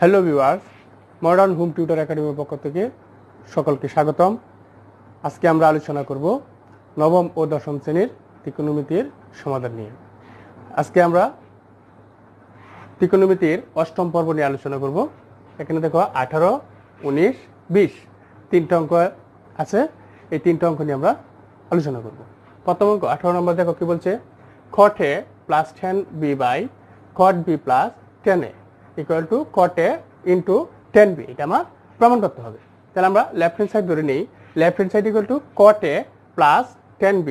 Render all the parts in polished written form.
Hello viewers, modern home tutor একাডেমির পক্ষ থেকে সকলকে স্বাগতম। আজকে আমরা আলোচনা করব নবম ও দশম শ্রেণীর ত্রিকোণমিতির সমাধান নিয়ে। আজকে আমরা ত্রিকোণমিতির অষ্টম পর্ব নিয়ে আলোচনা করব। এখানে দেখো 18, 19, 20 তিনটা অঙ্ক আছে। এই তিনটা অঙ্ক নিয়ে আমরা আলোচনা করব। প্রথম অঙ্ক 18 নম্বর দেখো কি বলছে, cot a plus 10b by cot b plus 10a equal to cot a into 10b। এটা আমার প্রমাণ করতে হবে। তাহলে আমরা লেফট হ্যান্ড সাইড ধরে নিই। Left hand side equal to cot a plus 10b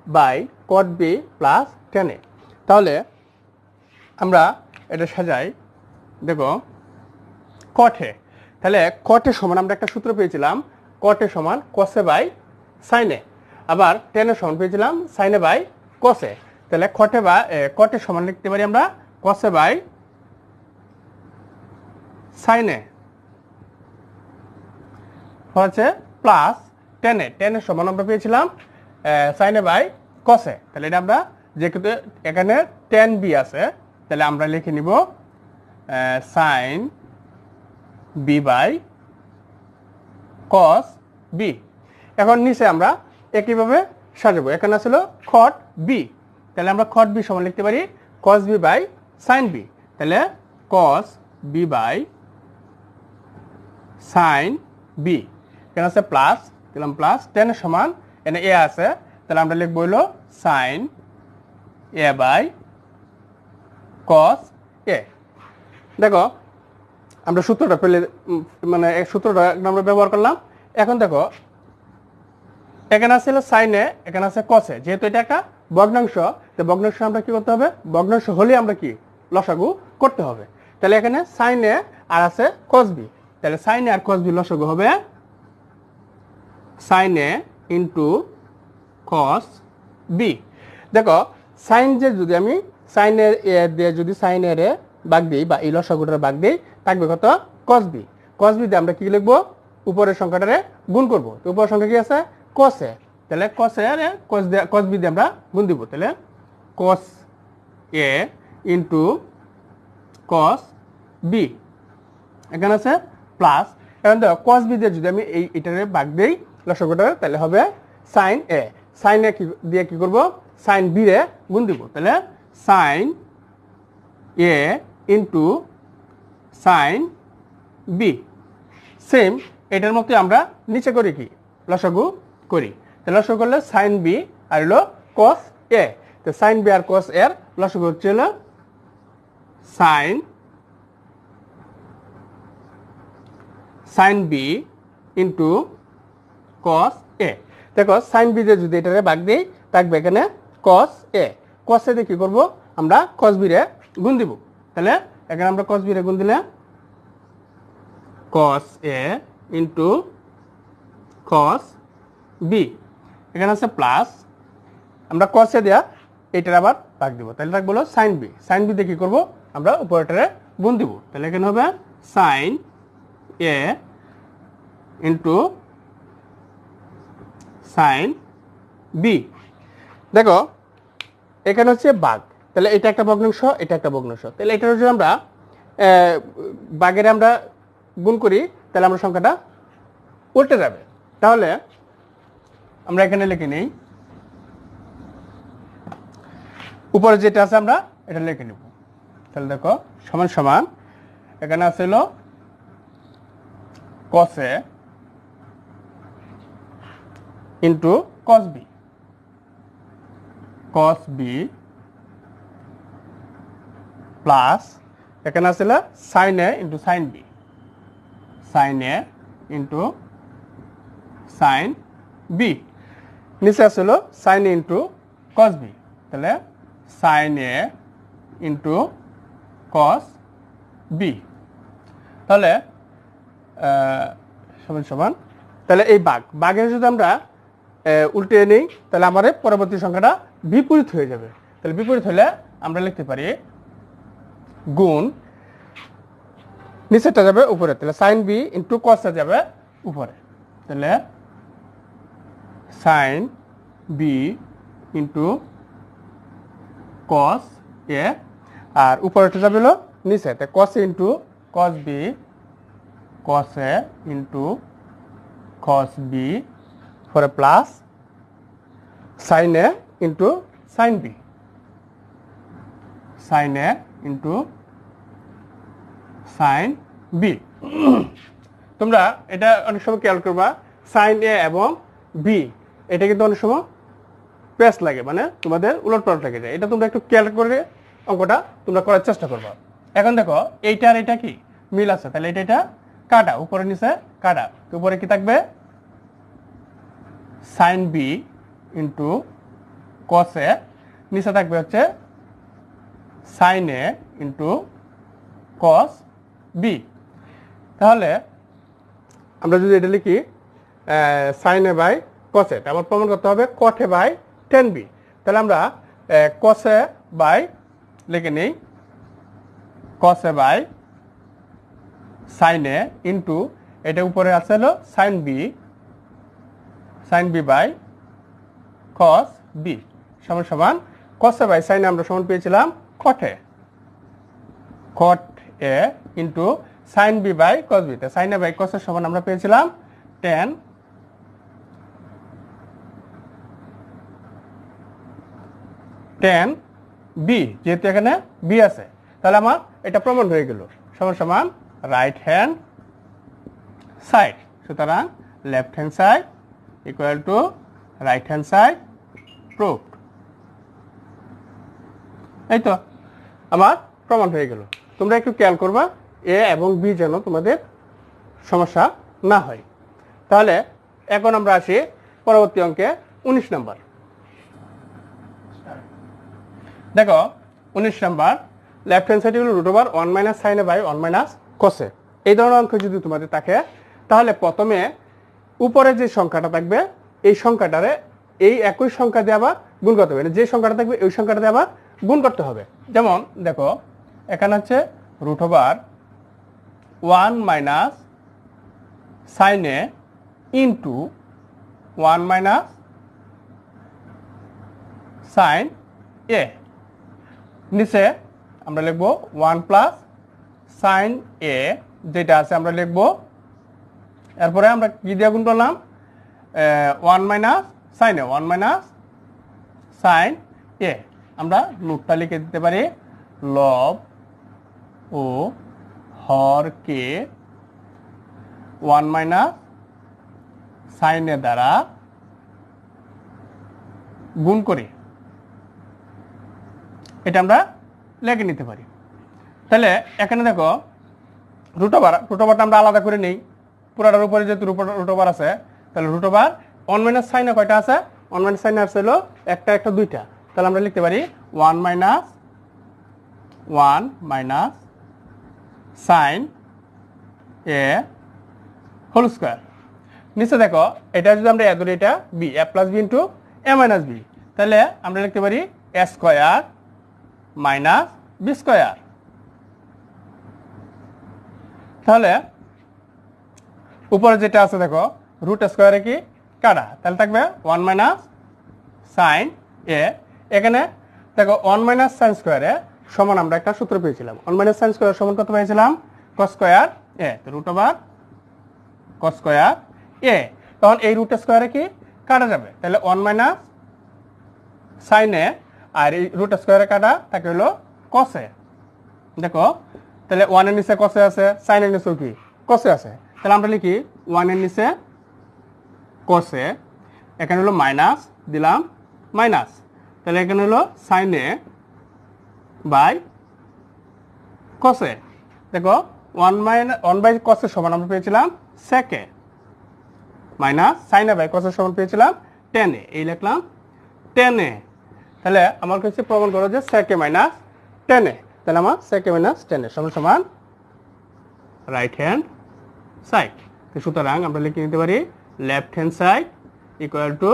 by cot b plus 10a। তাহলে আমরা এটা সাজাই। দেখো cot a, তাহলে cot a সমান আমরা একটা সূত্র পেয়েছিলাম, cot a সমান cos a by sin a। আবার 10 a সমান পেয়েছিলাম sin a by cos a। তাহলে cot a সমান লিখতে পারি আমরা cos a by sin a হচ্ছে প্লাস 10 a। 10 a সমান আমরা পেয়েছিলাম sin a by cos a। তাহলে এটা আমরা যেহেতু এখানে 10b আছে, তাহলে আমরা লিখে নিব sin b by cos b। এখন নিচে আমরা একইভাবে সাজাবো। এখানে ছিল cot b, তাহলে আমরা cot b সমান লিখতে পারি cos b by sin b। তাহলে cos b by sin b, এখানে আছে প্লাস, দিলাম প্লাস 10 এর সমান এখানে a আছে, তাহলে আমরা লিখবো হলো sin a by cos a। দেখো আমরা সূত্রটা পেলে সূত্রটা আমরা ব্যবহার করলাম। এখন দেখো এখানে আছে sin a, এখানে আছে cos a। যেহেতু এটা একটা ভগ্নাংশ, তো ভগ্নাংশ আমরা কি করতে হবে, ভগ্নাংশ হলে আমরা কি লসাগু করতে হবে। তাহলে এখানে sin a আর আছে cos b, তাহলে sin a R cos b লসাগু হবে sin a into cos b। দেখো sin যে যদি আমি sin a দিয়ে যদি sin a রে ভাগ দিই বা এই লসাগুটার ভাগ দিই, থাকবে কত cos b। cos b দিয়ে আমরা কি লিখবো, উপরের সংখ্যাটারে গুণ করব। তো উপরের সংখ্যা কি আছে cos a, তাহলে cos a রে cos b দিয়ে আমরা গুণ দিব। তাহলে cos a into cos b, এখানে আছে প্লাস। এখন দেখো cos b দিয়ে যদি আমি এটারে ভাগ দেই লসাগুটারে, তাহলে হবে sin a। sin a দিয়ে কি করব, sin b রে গুণ দিব। তাহলে sin a into sin b। Same এটার মতো আমরা নিচে করি কি লসাগু করি। তাহলে লসাগু করলে sin b আর হলো cos a। তো sin b R cos a এর লসাগু হচ্ছে হলো sin b into cos a। দেখো sin b দিয়ে যদি এটারে ভাগ দিই, থাকবে এখানে cos a। cos a দিয়ে কি করব, আমরা cos b রে গুণ দিব। তাহলে এখানে আমরা cos b রে গুণ দিলে cos a into cos b, এখানে আছে প্লাস, আমরা cos a দেয়া এটার আবার ভাগ দিব। তাহলে থাকবে হলো sin b। sin b দিয়ে কি করব, আমরা উপরেটারে গুণ দিব। তাহলে এখানে হবে sin a into sin b। দেখো এখানে হচ্ছে ভাগ, তাহলে এটা একটা ভগ্নাংশ, এটা একটা ভগ্নাংশ। তাহলে এটা যদি আমরা ভাগের আমরা গুণ করি, তাহলে আমরা সংখ্যাটা উল্টে যাবে। তাহলে আমরা এখানে লিখে নেই, উপরে যেটা আছে আমরা এটা লিখে নিব। তাহলে দেখো সমান সমান এখানে আছে হলো cos a into cos b, cos b plus এখানে আছে sin a into sin b, sin a into sin b। নিচে আছে sin a into cos b, তাহলে sin a into cos b। তাহলে সমান সমান, তাহলে এই ভাগের যদি আমরা উল্টে নিই, তাহলে আমাদের পরবর্তী সংখ্যাটা বিপরীত হয়ে যাবে। তাহলে বিপরীত হলে আমরা লিখতে পারি গুণ, নিচেরটা যাবে উপরে, তাহলে sin b into cos a যাবে উপরে। তাহলে sin b into cos a, আর উপরেটা যাবে হলো নিচে, তাই cos a into cos b cos a into cos b for a plus sin a into sin b sin a into sin b তোমরা এটা অনেক সময় খেয়াল করবা sin a এবং b এটা কিন্তু অনেক সময় পেস লাগে মানে তোমাদের উলটপালট লাগে যায় এটা তোমরা একটু খেয়াল করে অঙ্কটা তোমরা করার চেষ্টা করবা এখন দেখো এইটা আর এটা কি মিল আছে তাহলে এটা কাটা উপরে নিচে কাটা তো উপরে কি থাকবে sin b into cos a নিচে থাকবে হচ্ছে sin a into cos b তাহলে আমরা যদি এটা লিখি sin a by cos a আবার প্রমাণ করতে হবে cot a by tan b তাহলে আমরা cos a by লিখে নেই cos a by sin a into এটা উপরে আছে হলো sin b by cos b সমান সমান cos a by sin a আমরা সমান পেয়েছিলাম cot a into sin b by cos b তে sin a by cos এর সমান আমরা পেয়েছিলাম tan b যেহেতু এখানে b আছে তাহলে আমার এটা প্রমাণ হয়ে গেল সমান সমান রাইট হ্যান্ড সাইড সুতরাং left hand side equal two right hand side proved এই তো আমার প্রমাণ হয়ে গেল তোমরা একটু খেয়াল করবা এ এবং বি যেন তোমাদের সমস্যা না হয় তাহলে এখন আমরা আসি পরবর্তী অঙ্কে 19 নম্বর দেখো 19 নম্বর লেফট হ্যান্ড সাইড হলো √1 - sin a by 1 - cos a এই ধরনের অঙ্ক যদি তোমাদের থাকে তাহলে প্রথমে উপরে যে সংখ্যাটা থাকবে এই সংখ্যাটারে এই একই সংখ্যা দিয়ে আবার গুণ করতে হবে যে সংখ্যাটা থাকবে ওই সংখ্যাটা দিয়ে আবার গুণ করতে হবে যেমন দেখো এখানে হচ্ছে √1 - sin a into 1 - sin a নিচে আমরা লিখব 1 প্লাস sin a যেটা আছে আমরা লিখব এরপরে আমরা কি দিয়ে গুণ করলাম 1 minus sin a 1 minus sin a আমরা নোটটা লিখে দিতে পারি লব ও হরকে 1 মাইনাস sin a দ্বারা গুণ করি এটা আমরা লিখে নিতে পারি তাহলে এখানে দেখো √ওভারটা আমরা আলাদা করে নেই পুরাটার উপরে যেহেতু √ওভার আছে তাহলে √1 মাইনাস sin a কয়টা আছে 1 মাইনাস sin a আছে হলো একটা দুইটা তাহলে আমরা লিখতে পারি 1 minus sin a whole square নিচে দেখো এটা যদি আমরা এ ধরি এটা b a plus b into a minus b তাহলে আমরা লিখতে পারি a square minus b square তাহলে উপরে যেটা আছে দেখো রুট স্কয়ারে কি কাটা তাহলে থাকবে 1 মাইনাস sin a এখানে দেখো 1 মাইনাস sin স্কয়ারে সমান আমরা একটা সূত্র পেয়েছিলাম 1 মাইনাস sin স্কয়ার সমান কত পেয়েছিলাম cos স্কয়ার a তো √ওভার cos স্কয়ার a তখন এই রুট স্কয়ারে কি কাটা যাবে তাহলে 1 মাইনাস sin a আর এই রুট স্কয়ারে কাটা থাকে হলো cos a দেখো তাহলে 1 এর নিচে cos a আছে sin এর নিচেও কি cos a আছে তাহলে আমরা লিখি 1 এর নিচে cos a এখানে হলো মাইনাস দিলাম মাইনাস তাহলে এখানে হলো sin a by cos a দেখো 1 বাই cos a সমান আমরা পেয়েছিলাম sec a minus sin a by cos a সমান পেয়েছিলাম tan a এই লিখলাম tan a তাহলে আমার কাছে প্রমাণ করো যে sec a minus tan a তাহলে আমার sec a minus tan a সমান রাইট হ্যান্ড সাইড সুতরাং আমরা লিখে নিতে পারি left hand side equal two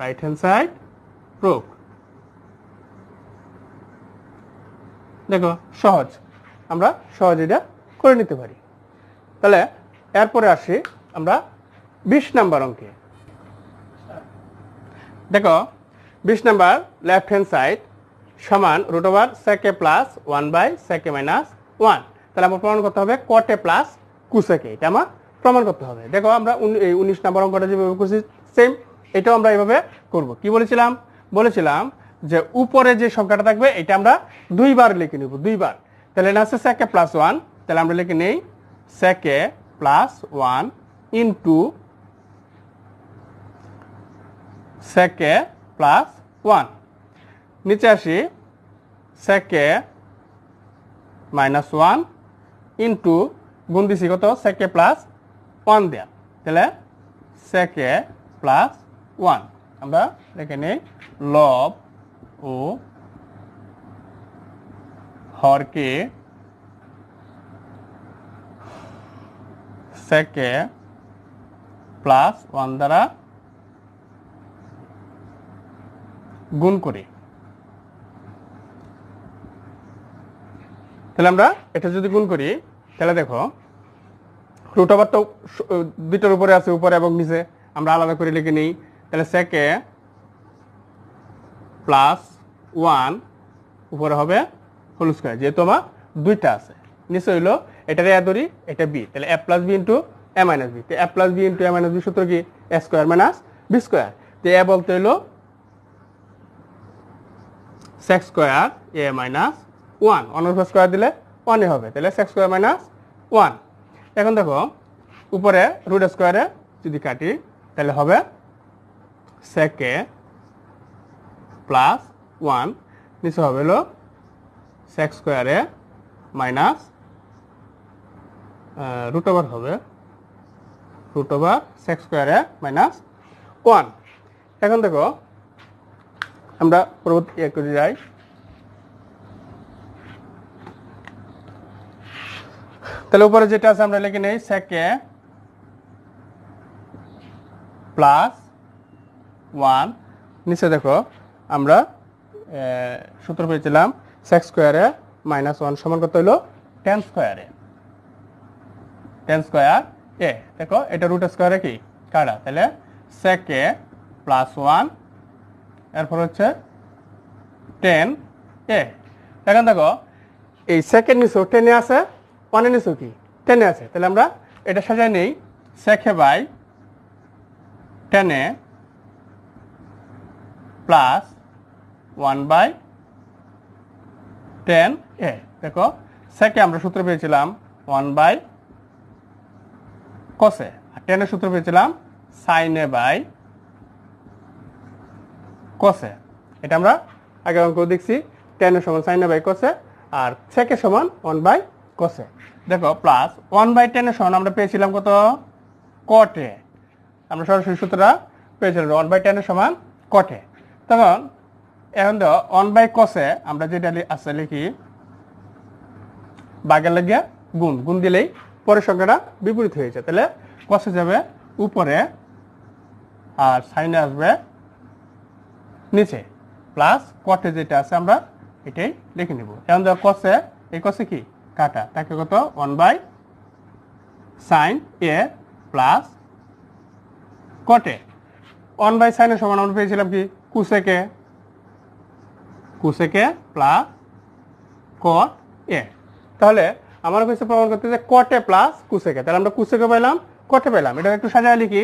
right hand side proof দেখো সহজ আমরা সহজ এটা করে নিতে পারি তাহলে এরপরে আসি আমরা 20 নাম্বার অঙ্কে দেখো 20 নাম্বার লেফট হ্যান্ড সাইড সমান √sec a plus 1 by sec a minus 1 তাহলে আমার প্রমাণ করতে হবে কটে প্লাস কুসেকে, এটা আমার প্রমাণ করতে হবে। দেখো আমরা 19 নম্বর অঙ্কটা যেভাবে করছি সেম এটাও আমরা এইভাবে করব। কি বলেছিলাম যে উপরে যে সংখ্যাটা থাকবে এটা আমরা দুইবার লিখে নিব, দুইবার। তাহলে এটা আছে সেকে প্লাস 1, তাহলে আমরা লিখে নেই সেকে প্লাস 1 ইন্টু সেকে প্লাস 1, নিচে আসি সেকে মাইনাস 1 ইন্টু গুণ দিছি কত সেকে প্লাস 1 দেয়া, তাহলে সেকে প্লাস 1 আমরা লিখে নেই লব ও হরকে সেকে প্লাস 1 দ্বারা গুণ করি। তাহলে আমরা এটা যদি গুণ করি তাহলে দেখো রুট ওভার তো দুইটার উপরে আছে, উপরে এবং নিচে, আমরা আলাদা করে লিখে নিই। তাহলে সেকে প্লাস 1 উপরে হবে হোল স্কয়ার, যেহেতু আমার দুইটা আছে, নিচে হইলো এটার এ ধরি এটা বি, তাহলে এ প্লাস বি ইন্টু এ মাইনাস বি। তো এ প্লাস বি ইন্টু এ মাইনাস বি সূত্র কি এ স্কোয়ার মাইনাস বি স্কোয়ার। তো এ বলতে হইলো সেক্স স্কোয়ার এ মাইনাস 1, 1 উপর স্কোয়ার দিলে 1 হবে, তাহলে সেক্স স্কোয়ার মাইনাস 1। এখন দেখো উপরে রুট স্কোয়ারে যদি কাটি তাহলে হবে সেকে প্লাস 1, নিচে হবে হলো সেক্স স্কোয়ারে মাইনাস রুট ওভার হবে রুট ওভার সেক্স স্কোয়ারে মাইনাস 1। এখন দেখো আমরা পরবর্তী করে যাই। তাহলে উপরে যেটা আছে আমরা লিখে নেই সেকে প্লাস 1, নিচে দেখো আমরা সূত্র পেয়েছিলাম সেক্স স্কোয়ারে মাইনাস 1 সমান কত হইলো 10 স্কোয়ারে, 10 স্কোয়ার এ। দেখো এটা রুট স্কোয়ারে কি কাটা, তাহলে সেকে প্লাস 1 এরপর হচ্ছে 10 এ। এখন দেখো এই সেকেন্ড নিচেও 10 এ আছে, 1 এর নিচেও কি 10 এ আছে, তাহলে আমরা এটা সাজাই নেই সেকে by 10 A plus 1 by 10 A. দেখো সেকে আমরা সূত্র পেয়েছিলাম 1 বাই কসে, আর 10 এর সূত্র পেয়েছিলাম সাইন এ বাই কসে। এটা আমরা আগে অঙ্ক দেখছি 10 এর সমান সাইন এ বাই কসে আর সেকে সমান 1 বাই কসে। দেখো প্লাস 1 বাই 10 এর সমান আমরা পেয়েছিলাম কত কটে, আমরা সরাসরি সূত্রটা পেয়েছিলাম 1 বাই 10 এর সমান কটে। তখন এখন দেখো 1 বাই কসে আমরা যেটা আছে লিখি বাগের লাগিয়ে গুণ দিলেই পরের সংখ্যাটা বিপরীত হয়ে যায়, তাহলে কসে যাবে উপরে আর সাইনে আসবে নিচে, প্লাস কটে যেটা আছে আমরা এটাই লিখে নিব। এখন দেখো কসে এই কসে কি কাটা, তাকে কত 1 বাই সাইন এ প্লাস কটে। 1 বাই সাইনের সমান আমরা পেয়েছিলাম কি কুসেকে প্লাস কট এ। তাহলে আমার কাছে প্রমাণ করতে যে কটে প্লাস কুসেকে, তাহলে আমরা কুসেকে পাইলাম কটে পাইলাম, এটা একটু সাজায় লিখি।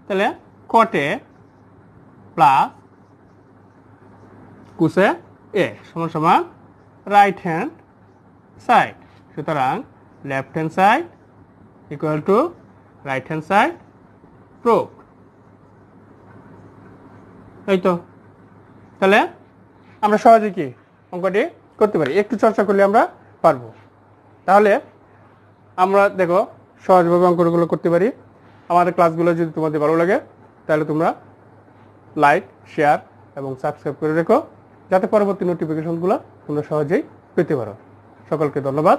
তাহলে কটে প্লাস কুসে এ সমান সমান রাইট হ্যান্ড সাইড, সুতরাং left hand side equal two right hand side proof. এই তো, তাহলে আমরা সহজে কি অঙ্কটি করতে পারি, একটু চর্চা করলে আমরা পারবো। তাহলে আমরা দেখো সহজভাবে অঙ্কগুলো করতে পারি। আমাদের ক্লাসগুলো যদি তোমাদের ভালো লাগে তাহলে তোমরা লাইক শেয়ার এবং সাবস্ক্রাইব করে রেখো, যাতে পরবর্তী নোটিফিকেশনগুলো তোমরা সহজেই পেতে পারো। সকলকে ধন্যবাদ।